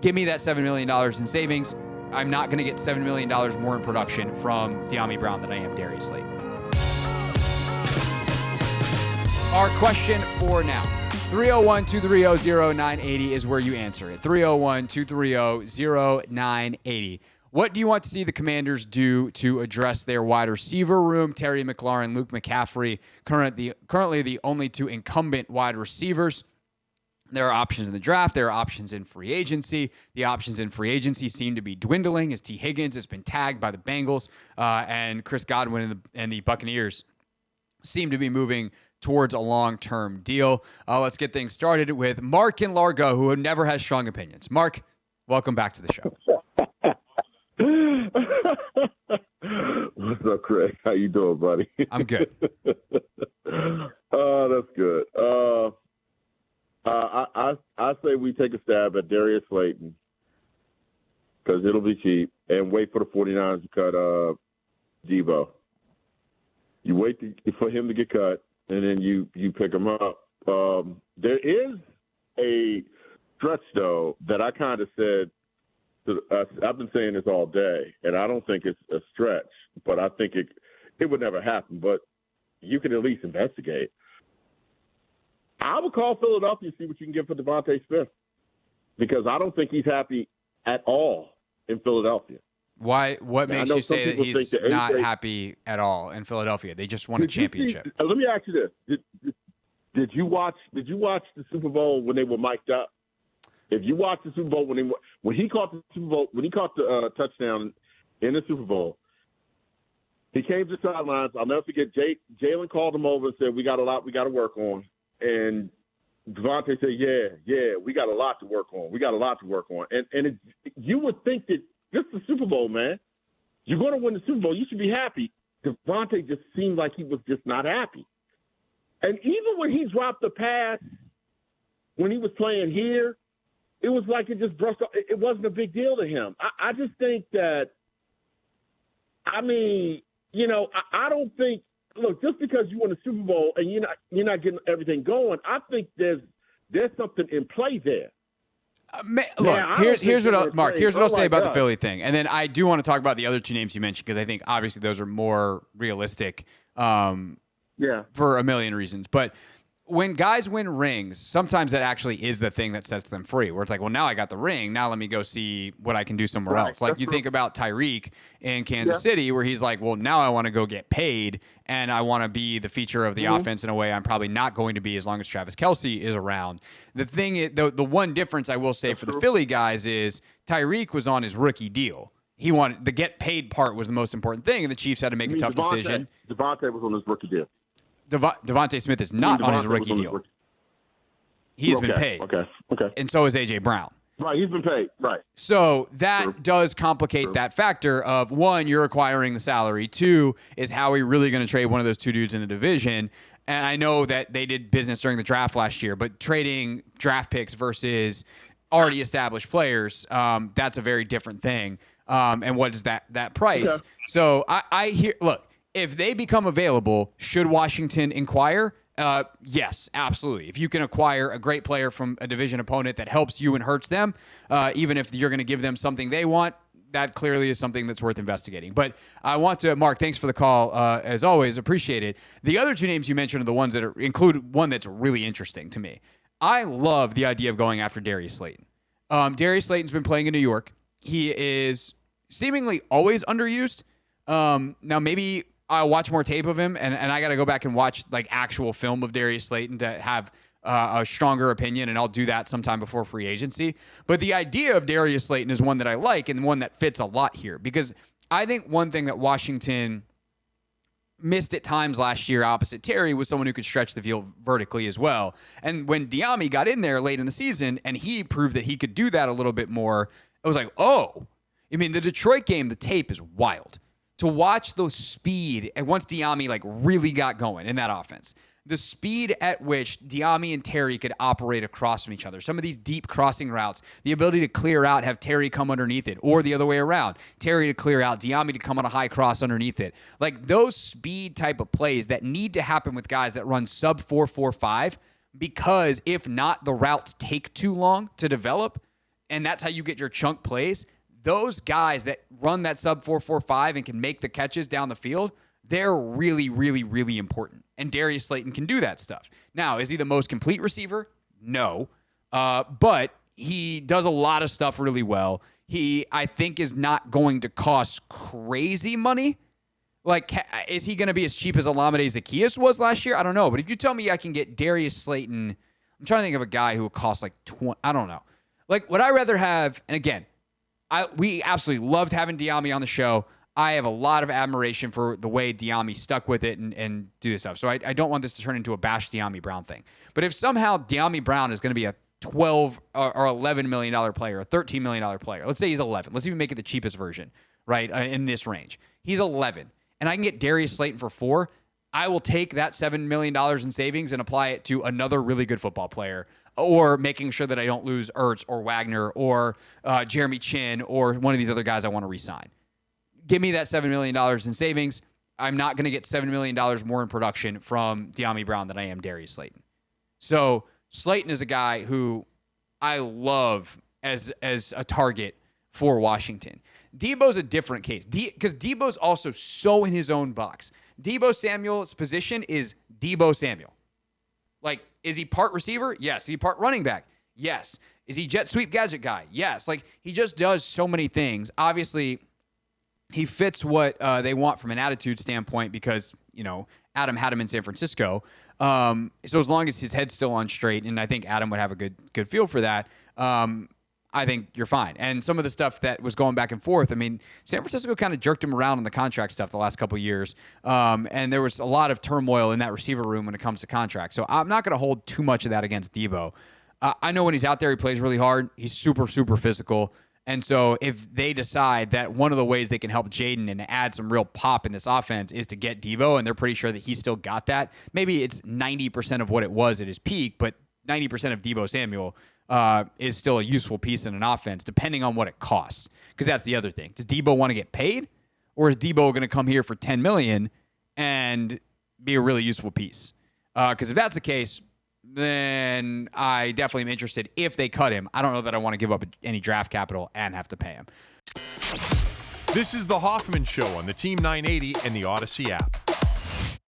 give me that $7 million in savings. I'm not going to get $7 million more in production from Dyami Brown than I am Darius Slayton. Our question for now. 301-230-0980 is where you answer it. 301-230-0980. What do you want to see the Commanders do to address their wide receiver room? Terry McLaurin, Luke McCaffrey, currently the only two incumbent wide receivers. There are options in the draft. There are options in free agency. The options in free agency seem to be dwindling as T. Higgins has been tagged by the Bengals, and Chris Godwin and the Buccaneers seem to be moving towards a long-term deal. Let's get things started with Mark in Largo, who never has strong opinions. Mark, welcome back to the show. What's up, Craig? How you doing, buddy? I'm good. Oh, that's good. I say we take a stab at Darius Slayton because it'll be cheap, and wait for the 49ers to cut Deebo. You wait for him to get cut, and then you pick him up. There is a stretch, though, that I kind of said. I've been saying this all day, and I don't think it's a stretch, but I think it would never happen. But you can at least investigate. I would call Philadelphia and see what you can get for DeVonta Smith, because I don't think he's happy at all in Philadelphia. Why? What makes you say that he's not happy at all in Philadelphia? They just won a championship. Let me ask you this: Did you watch the Super Bowl when they were mic'd up? If you watch the Super Bowl when he caught the touchdown in the Super Bowl, he came to the sidelines. I'll never forget. Jalen called him over and said, "We got a lot we got to work on." And DeVonta said, "Yeah, we got a lot to work on. And you would think that this is the Super Bowl, man. You're going to win the Super Bowl. You should be happy. DeVonta just seemed like he was just not happy. And even when he dropped the pass, when he was playing here, it was like it just brushed off. It wasn't a big deal to him. I just think that, I don't think, look, just because you won the Super Bowl and you're not getting everything going, I think there's something in play there. Here's what I'll say about the Philly thing, and then I do want to talk about the other two names you mentioned because I think obviously those are more realistic, for a million reasons. But when guys win rings, sometimes that actually is the thing that sets them free, where it's like, well, now I got the ring. Now let me go see what I can do somewhere else. Like you think about Tyreek in Kansas City, where he's like, well, now I want to go get paid and I want to be the feature of the offense in a way I'm probably not going to be as long as Travis Kelce is around. The thing is, the one difference I will say for the Philly guys is Tyreek was on his rookie deal. He wanted the get paid part was the most important thing, and the Chiefs had to make a tough decision. DeVonta was on his rookie deal. DeVonta Smith is not on his rookie deal. He's been paid. Okay. And so is A.J. Brown. Right, he's been paid. Right. So that does complicate that factor of, one, you're acquiring the salary. Two, is Howie really going to trade one of those two dudes in the division? And I know that they did business during the draft last year, but trading draft picks versus already established players, that's a very different thing. And what is that price? Okay. So I hear, look, if they become available, should Washington inquire? Yes, absolutely. If you can acquire a great player from a division opponent that helps you and hurts them, even if you're going to give them something they want, that clearly is something that's worth investigating. But I want to, Mark, thanks for the call. As always, appreciate it. The other two names you mentioned are the ones that include one that's really interesting to me. I love the idea of going after Darius Slayton. Darius Slayton's been playing in New York. He is seemingly always underused. Now, maybe I'll watch more tape of him, and I got to go back and watch like actual film of Darius Slayton to have a stronger opinion, and I'll do that sometime before free agency. But the idea of Darius Slayton is one that I like and one that fits a lot here, because I think one thing that Washington missed at times last year opposite Terry was someone who could stretch the field vertically as well. And when Dyami got in there late in the season and he proved that he could do that a little bit more, I was like, oh, I mean, the Detroit game, the tape is wild. To watch the speed, and once Dyami like really got going in that offense, the speed at which Dyami and Terry could operate across from each other, some of these deep crossing routes, the ability to clear out, have Terry come underneath it, or the other way around, Terry to clear out, Dyami to come on a high cross underneath it. Like those speed type of plays that need to happen with guys that run sub 4.45, because if not, the routes take too long to develop. and that's how you get your chunk plays. Those guys that run that sub 4.45 and can make the catches down the field, they're really, really, really important. And Darius Slayton can do that stuff. Now, is he the most complete receiver? No. But he does a lot of stuff really well. He, I think, is not going to cost crazy money. Like, is he going to be as cheap as Olamide Zaccheaus was last year? I don't know. But if you tell me I can get Darius Slayton, I'm trying to think of a guy who would cost like 20, I don't know. Like, would I rather have, and again, we absolutely loved having Diami on the show. I have a lot of admiration for the way Diami stuck with it and do this stuff. So I don't want this to turn into a bash Diami Brown thing. But if somehow Diami Brown is going to be a $12 or $11 million player, a $13 million player, let's say he's 11. Let's even make it the cheapest version, right, in this range. He's 11. And I can get Darius Slayton for 4, I will take that $7 million in savings and apply it to another really good football player, or making sure that I don't lose Ertz or Wagner or Jeremy Chin or one of these other guys I want to re-sign. Give me that $7 million in savings. I'm not going to get $7 million more in production from Diami Brown than I am Darius Slayton. So Slayton is a guy who I love as a target for Washington. Deebo's a different case because Deebo's also so in his own box. Deebo Samuel's position is Deebo Samuel. Like, is he part receiver? Yes. Is he part running back? Yes. Is he jet sweep gadget guy? Yes. Like, he just does so many things. Obviously, he fits what they want from an attitude standpoint because, you know, Adam had him in San Francisco. So as long as his head's still on straight, and I think Adam would have a good feel for that, I think you're fine. And some of the stuff that was going back and forth, I mean, San Francisco kind of jerked him around on the contract stuff the last couple of years. And there was a lot of turmoil in that receiver room when it comes to contracts. So I'm not going to hold too much of that against Deebo. I know when he's out there, he plays really hard. He's super, super physical. And so if they decide that one of the ways they can help Jaden and add some real pop in this offense is to get Deebo, and they're pretty sure that he's still got that, maybe it's 90% of what it was at his peak, but 90% of Deebo Samuel is still a useful piece in an offense, depending on what it costs. Because that's the other thing. Does Deebo want to get paid, or is Deebo going to come here for $10 million and be a really useful piece? Because if that's the case, then I definitely am interested if they cut him. I don't know that I want to give up any draft capital and have to pay him. This is the Hoffman Show on the Team 980 and the Odyssey app.